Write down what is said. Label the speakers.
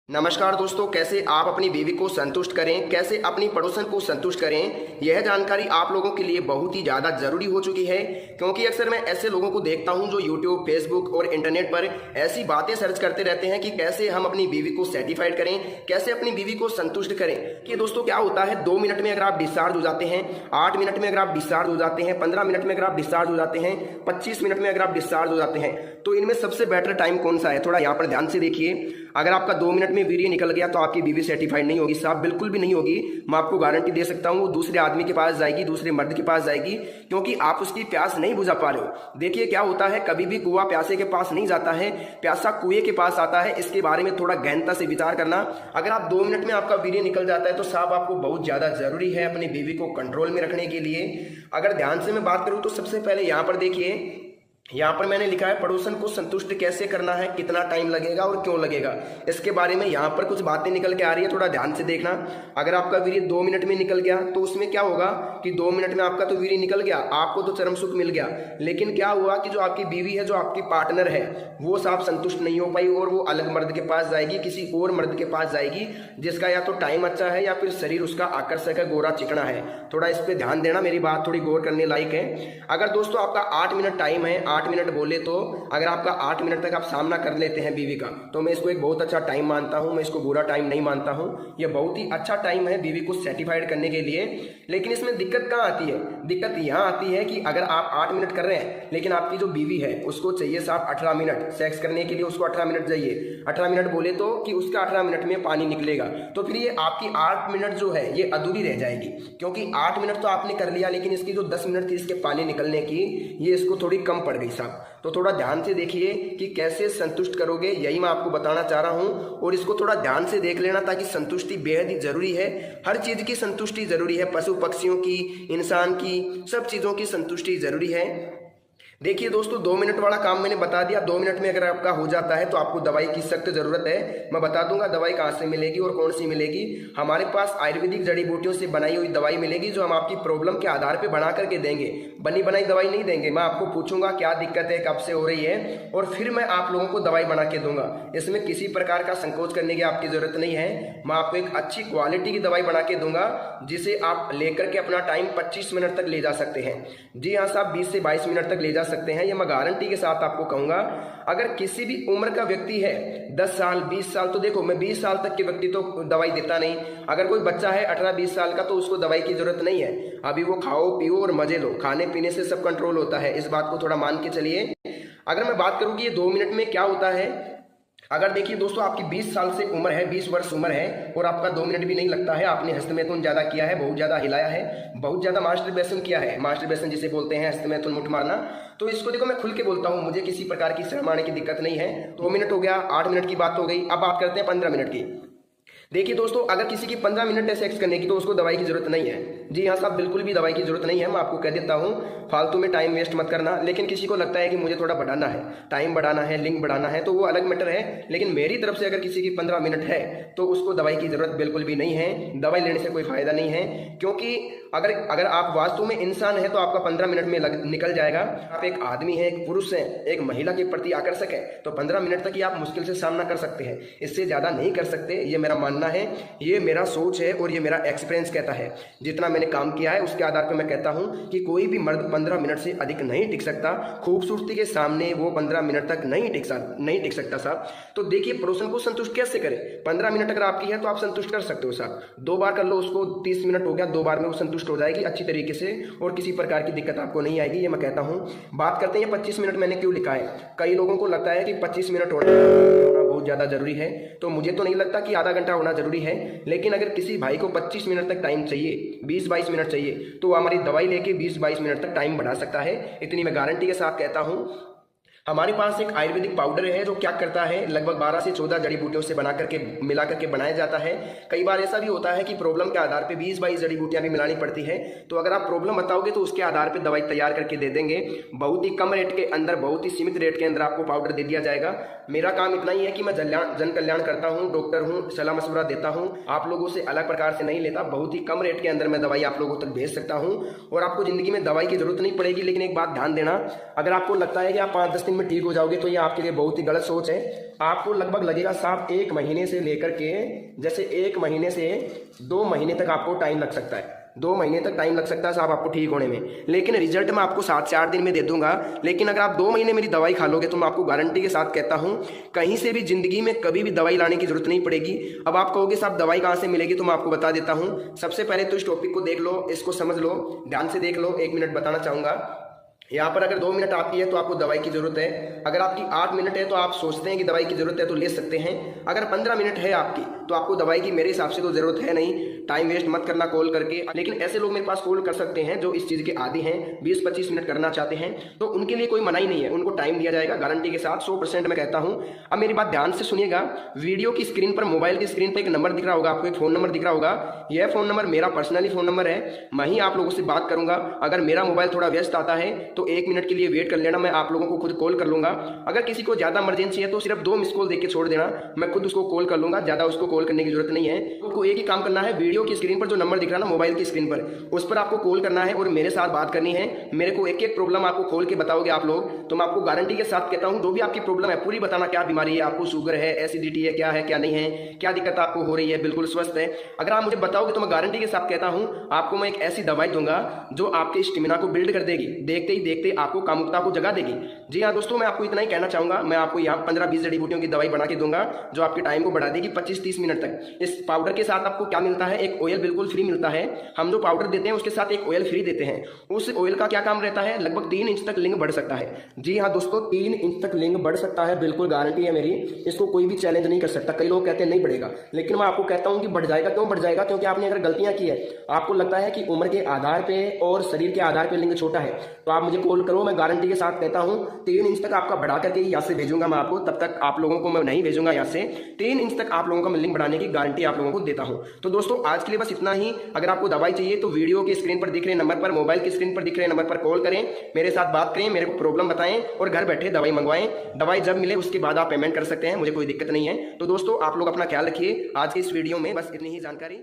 Speaker 1: नमस्कार दोस्तों, कैसे आप अपनी बीवी को संतुष्ट करें, कैसे अपनी पड़ोसन को संतुष्ट करें, यह जानकारी आप लोगों के लिए बहुत ही ज़्यादा ज़रूरी हो चुकी है। क्योंकि अक्सर मैं ऐसे लोगों को देखता हूं जो यूट्यूब, फेसबुक और इंटरनेट पर ऐसी बातें सर्च करते रहते हैं कि कैसे हम अपनी बीवी को सेटिस्फाइड करें, कैसे अपनी बीवी को संतुष्ट करें। कि दोस्तों क्या होता है, 2 मिनट में अगर आप डिस्चार्ज हो जाते हैं, 8 मिनट में अगर आप डिस्चार्ज हो जाते हैं, 15 मिनट में अगर आप डिस्चार्ज हो जाते हैं, 25 मिनट में अगर आप डिस्चार्ज हो जाते हैं, तो इनमें सबसे बेटर टाइम कौन सा है? थोड़ा यहाँ पर ध्यान से देखिए। अगर आपका 2 मिनट में वीर्य निकल गया तो आपकी बीवी सेटिस्फाइड नहीं होगी साहब, बिल्कुल भी नहीं होगी। मैं आपको गारंटी दे सकता हूँ, वो दूसरे आदमी के पास जाएगी, दूसरे मर्द के पास जाएगी, क्योंकि आप उसकी प्यास नहीं बुझा पा रहे हो। देखिए क्या होता है, कभी भी कुआं प्यासे के पास नहीं जाता है, प्यासा कुएं के पास आता है। इसके बारे में थोड़ा गहनता से विचार करना। अगर आप 2 मिनट में आपका वीर्य निकल जाता है तो साहब आपको बहुत ज्यादा जरूरी है अपनी बीवी को कंट्रोल में रखने के लिए। अगर ध्यान से मैं बात करूं तो सबसे पहले यहाँ पर देखिए, यहाँ पर मैंने लिखा है पड़ोसन को संतुष्ट कैसे करना है, कितना टाइम लगेगा और क्यों लगेगा, इसके बारे में यहाँ पर कुछ बातें निकल के आ रही है, थोड़ा ध्यान से देखना। अगर आपका वीर्य 2 मिनट में निकल गया तो उसमें क्या होगा कि 2 मिनट में आपका तो वीर्य निकल गया, आपको तो चरम सुख मिल गया, लेकिन क्या हुआ कि जो आपकी बीवी है, जो आपकी पार्टनर है, वो साहब संतुष्ट नहीं हो पाई और वो अलग मर्द के पास जाएगी, किसी और मर्द के पास जाएगी जिसका या तो टाइम अच्छा है या फिर शरीर उसका आकर्षक है, गोरा चिकना है। थोड़ा इस पर ध्यान देना, मेरी बात थोड़ी गौर करने लायक है। अगर दोस्तों आपका 8 मिनट टाइम है, 8 मिनट बोले तो अगर आपका 8 मिनट तक आप सामना कर लेते हैं बीवी का, तो मैं इसको एक बहुत अच्छा टाइम मानता हूं, मैं इसको बुरा टाइम नहीं मानता हूं। यह बहुत ही अच्छा टाइम है बीवी को सेटिस्फाइड करने के लिए। लेकिन इसमें दिक्कत कहाँ आती है? दिक्कत यहाँ आती है कि अगर आप 8 मिनट कर रहे हैं, लेकिन आपकी जो बीवी है उसको चाहिए साहब 18 मिनट सेक्स करने के लिए, उसको 18 मिनट चाहिए। 18 मिनट बोले तो कि उसका 18 मिनट में पानी निकलेगा, तो फिर ये आपकी 8 मिनट जो है ये अधूरी रह जाएगी। क्योंकि 8 मिनट तो आपने कर लिया, लेकिन इसकी जो 10 मिनट थी इसके पानी निकलने की, ये इसको थोड़ी कम पड़ गई साहब। तो थोड़ा ध्यान से देखिए कि कैसे संतुष्ट करोगे, यही मैं आपको बताना चाह रहा हूं। और इसको थोड़ा ध्यान से देख लेना, ताकि संतुष्टि बेहद ही जरूरी है। हर चीज की संतुष्टि जरूरी है, पशु पक्षियों की, इंसान की, सब चीजों की संतुष्टि जरूरी है। देखिए दोस्तों, 2 मिनट वाला काम मैंने बता दिया। 2 मिनट में अगर आपका हो जाता है तो आपको दवाई की सख्त जरूरत है। मैं बता दूंगा दवाई कहाँ से मिलेगी और कौन सी मिलेगी। हमारे पास आयुर्वेदिक जड़ी बूटियों से बनाई हुई दवाई मिलेगी, जो हम आपकी प्रॉब्लम के आधार पर बना करके देंगे। बनी बनाई दवाई नहीं देंगे। मैं आपको पूछूंगा क्या दिक्कत है, कब से हो रही है, और फिर मैं आप लोगों को दवाई बना के दूंगा। इसमें किसी प्रकार का संकोच करने की आपकी जरूरत नहीं है। मैं आपको एक अच्छी क्वालिटी की दवाई बना के दूंगा, जिसे आप लेकर के अपना टाइम 25 मिनट तक ले जा सकते हैं। जी हाँ साहब, 20 से 22 मिनट तक ले जा सकते हैं। ये मैं गारंटी के साथ आपको कहूंगा। अगर किसी भी उम्र का व्यक्ति है, 10 साल 20 साल, तो देखो मैं 20 साल तक के व्यक्ति तो दवाई देता नहीं। अगर कोई बच्चा है 18-20 साल का, तो उसको दवाई की जरूरत नहीं है। अभी वो खाओ पियो और मजे लो, खाने पीने से सब कंट्रोल होता है। इस बात को थोड़ा मान के चलिए। अगर मैं बात करूं कि ये 2 मिनट में क्या होता है, अगर देखिए दोस्तों आपकी 20 साल से उम्र है, 20 वर्ष उम्र है, और आपका 2 मिनट भी नहीं लगता है, आपने हस्तमैथुन ज्यादा किया है, बहुत ज्यादा हिलाया है, बहुत ज्यादा मास्टरबेशन किया है, मास्टरबेशन जिसे बोलते हैं हस्तमैथुन, मुठ मारना, तो इसको देखो मैं खुल के बोलता हूं, मुझे किसी प्रकार की शर्म आने की दिक्कत नहीं है। 2 मिनट हो गया, 8 मिनट की बात हो गई। अब बात करते हैं 15 मिनट की। देखिए दोस्तों, अगर किसी की 15 मिनट है सेक्स करने की, तो उसको दवाई की जरूरत नहीं है। जी हाँ साहब, बिल्कुल भी दवाई की जरूरत नहीं है। मैं आपको कह देता हूँ, फालतू में टाइम वेस्ट मत करना। लेकिन किसी को लगता है कि मुझे थोड़ा बढ़ाना है, टाइम बढ़ाना है, लिंक बढ़ाना है, तो वो अलग मैटर है। लेकिन मेरी तरफ से अगर किसी की 15 मिनट है तो उसको दवाई की जरूरत बिल्कुल भी नहीं है। दवाई लेने से कोई फायदा नहीं है, क्योंकि अगर आप वास्तव में इंसान है तो आपका 15 मिनट में निकल जाएगा। आप एक आदमी है, एक पुरुष है, एक महिला के प्रति आकर्षक है, तो 15 मिनट तक ही आप मुश्किल से सामना कर सकते हैं। इससे ज्यादा नहीं कर सकते, ये मेरा मानना है, ये मेरा सोच है और ये मेरा एक्सपीरियंस कहता है। जितना मैंने काम किया है उसके आधार पर मैं कहता हूं कि कोई भी मर्द 15 मिनट से अधिक नहीं टिक सकता। खूबसूरती के सामने वो 15 मिनट तक नहीं टिक सकता साहब। तो देखिए, पड़ोसन को संतुष्ट कैसे करें। 15 मिनट अगर आपकी है तो आप संतुष्ट कर सकते हो साहब। 2 बार कर लो उसको, 30 मिनट हो गया, 2 बार में वो संतुष्ट हो जाएगी अच्छी तरीके से, और किसी प्रकार की दिक्कत आपको नहीं आएगी, ये मैं कहता हूं। बात करते हैं 25 मिनट मैंने क्यों लिखा है। कई लोगों को लगता है कि 25 मिनट होना बहुत ज्यादा जरूरी है, तो मुझे तो नहीं लगता कि आधा घंटा होना जरूरी है। लेकिन अगर किसी भाई को 25 मिनट तक टाइम चाहिए, 20-22 मिनट चाहिए, तो वो हमारी दवाई लेके 20-22 मिनट तक टाइम बढ़ा सकता है। इतनी मैं गारंटी के साथ कहता हूं। हमारे पास एक आयुर्वेदिक पाउडर है जो क्या करता है, लगभग 12 से 14 जड़ी बूटियों से बना करके मिला करके बनाया जाता है। कई बार ऐसा भी होता है कि प्रॉब्लम के आधार पे 20-22 जड़ी बूटियां भी मिलानी पड़ती है। तो अगर आप प्रॉब्लम बताओगे तो उसके आधार पे दवाई तैयार करके दे देंगे। बहुत ही कम रेट के अंदर, बहुत ही सीमित रेट के अंदर आपको पाउडर दे दिया जाएगा। मेरा काम इतना ही है कि मैं जन कल्याण करता हूँ, डॉक्टर हूँ, सलाह मशवरा देता हूँ, आप लोगों से अलग प्रकार से नहीं लेता। बहुत ही कम रेट के अंदर मैं दवाई आप लोगों तक भेज सकता हूँ और आपको जिंदगी में दवाई की जरूरत नहीं पड़ेगी। लेकिन एक बात ध्यान देना, अगर आपको लगता है कि आप 5-10 दिन में ठीक हो जाओगे, तो ये आपके लिए बहुत ही गलत सोच है। आपको लगभग लगेगा साहब 1 महीने से लेकर के, जैसे 1 महीने से 2 महीने तक आपको टाइम लग सकता है। 2 महीने तक टाइम लग सकता है साहब आपको ठीक होने में, लेकिन रिजल्ट मैं आपको 7 से 8 दिन में दे दूंगा। लेकिन अगर आप 2 महीने मेरी दवाई खा लोगे तो मैं आपको गारंटी के साथ कहता हूं, कहीं से भी जिंदगी में कभी भी दवाई लाने की जरूरत नहीं पड़ेगी। अब आप कहोगे साहब दवाई कहाँ से मिलेगी, तो मैं आपको बता देता हूं। सबसे पहले तो इस टॉपिक को देख लो, इसको समझ लो, ध्यान से देख लो। 1 मिनट बताना चाहूंगा। यहाँ पर अगर 2 मिनट आपकी है तो आपको दवाई की जरूरत है। अगर आपकी 8 मिनट है तो आप सोचते हैं कि दवाई की जरूरत है तो ले सकते हैं। अगर 15 मिनट है आपकी तो आपको दवाई की मेरे हिसाब से तो जरूरत है नहीं। टाइम वेस्ट मत करना कॉल करके। लेकिन ऐसे लोग मेरे पास कॉल कर सकते हैं जो इस चीज़ के आदी हैं, 20-25 मिनट करना चाहते हैं, तो उनके लिए कोई मनाही नहीं है, उनको टाइम दिया जाएगा गारंटी के साथ 100% मैं कहता हूँ। अब मेरी बात ध्यान से सुनिएगा। वीडियो की स्क्रीन पर, मोबाइल की स्क्रीन पर एक नंबर दिख रहा होगा आपको, एक फ़ोन नंबर दिख रहा होगा। यह फ़ोन नंबर मेरा पर्सनली फ़ोन नंबर है। मैं ही आप लोगों से बात करूँगा। अगर मेरा मोबाइल थोड़ा व्यस्त आता है तो 1 मिनट के लिए वेट कर लेना, मैं आप लोगों को खुद कॉल कर लूँगा। अगर किसी को ज़्यादा इमरजेंसी है तो सिर्फ 2 मिस कॉल देके छोड़ देना, मैं खुद उसको कॉल कर लूँगा। ज़्यादा उसको कॉल करने की जरूरत नहीं है। आपको एक ही काम करना है, वीडियो की स्क्रीन पर जो नंबर दिख रहा है ना मोबाइल की स्क्रीन पर, उस पर आपको कॉल करना है और मेरे साथ बात करनी है। मेरे को एक एक प्रॉब्लम आपको खोल के बताओगे आप लोग, तो मैं आपको गारंटी के साथ कहता हूँ जो भी आपकी प्रॉब्लम है पूरी बताना। क्या बीमारी है आपको, शुगर है, एसिडिटी है, क्या है क्या नहीं है, क्या दिक्कत आपको हो रही है, बिल्कुल स्वस्थ है। अगर आप मुझे बताओगे तो मैं गारंटी के साथ कहता हूँ आपको मैं एक ऐसी दवाई दूंगा जो आपके स्टेमिना को बिल्ड कर देगी, देखते ही देखते आपको कामुकता को जगा देगी। जी हाँ दोस्तों, मैं आपको इतना ही कहना चाहूंगा। मैं आपको यहाँ 15-20 जड़ी बूटियों की दवाई बना के दूंगा जो आपके टाइम को बढ़ा देगी 25-30 मिनट तक। इस पाउडर के साथ आपको क्या मिलता है, एक ऑयल बिल्कुल फ्री मिलता है। हम जो पाउडर देते हैं उसके साथ एक ऑयल फ्री देते हैं। उस ऑयल का क्या काम रहता है, लगभग 3 इंच तक लिंग बढ़ सकता है। जी हाँ दोस्तों, 3 इंच तक लिंग बढ़ सकता है, बिल्कुल गारंटी है मेरी। इसको कोई भी चैलेंज नहीं कर सकता। कई लोग कहते हैं नहीं बढ़ेगा, लेकिन मैं आपको कहता हूँ कि बढ़ जाएगा। क्यों बढ़ जाएगा, क्योंकि आपने अगर गलतियां की है, आपको लगता है कि उम्र के आधार पे और शरीर के आधार पे लिंग छोटा है, तो आप मुझे कॉल करो। मैं गारंटी के साथ कहता हूँ 3 इंच तक आपका बढ़ा करके यहाँ से भेजूंगा मैं आपको। तब तक आप लोगों को मैं नहीं भेजूंगा यहाँ से। 3 इंच तक आप लोगों का मैं लिंग बढ़ाने की गारंटी आप लोगों को देता हूँ। तो दोस्तों आज के लिए बस इतना ही। अगर आपको दवाई चाहिए तो वीडियो की स्क्रीन पर दिख रहे नंबर पर, मोबाइल की स्क्रीन पर दिख रहे नंबर पर कॉल करें, मेरे साथ बात करें, मेरे को प्रॉब्लम बताएं और घर बैठे दवाई मंगवाएं। दवाई जब मिले उसके बाद आप पेमेंट कर सकते हैं, मुझे कोई दिक्कत नहीं है। तो दोस्तों आप लोग अपना ख्याल रखिए। आज के इस वीडियो में बस इतनी ही जानकारी।